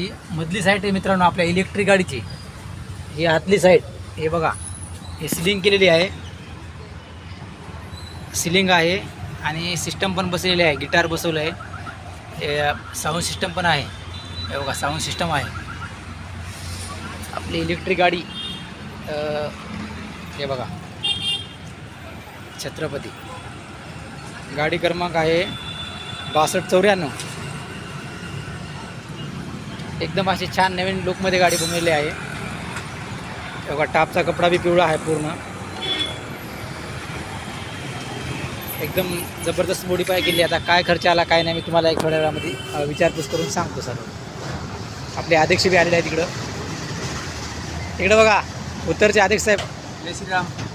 ही मधली साईड आहे मित्रांनो आपल्या इलेक्ट्रिक गाडीची। ही आतली साईड हे बघा, हे सिलिंग केलेली आहे, सिलिंग आहे आणि सिस्टम पण बसलेली आहे, गिटार बसवलं आहे, साऊंड सिस्टम पण आहे। हे बघा साऊंड सिस्टम आहे आपली इलेक्ट्रिक गाडी। हे बघा छत्रपती, गाडी क्रमांक आहे 6294। एकदम अशी छान नवीन लुकमध्ये गाडी बनवलेली आहे। हे बघा टापचा कपडा बी पिवळा आहे पूर्ण, एकदम जबरदस्त मॉडिफाय केली। आता काय खर्च आला काय नाही मी तुम्हाला एक थोड्या वेळामध्ये विचारपूस करून सांगतो सर। आपले अध्यक्ष बी आलेले आहेत तिकडं, बघा उत्तरचे अध्यक्ष साहेब। जय श्रीराम।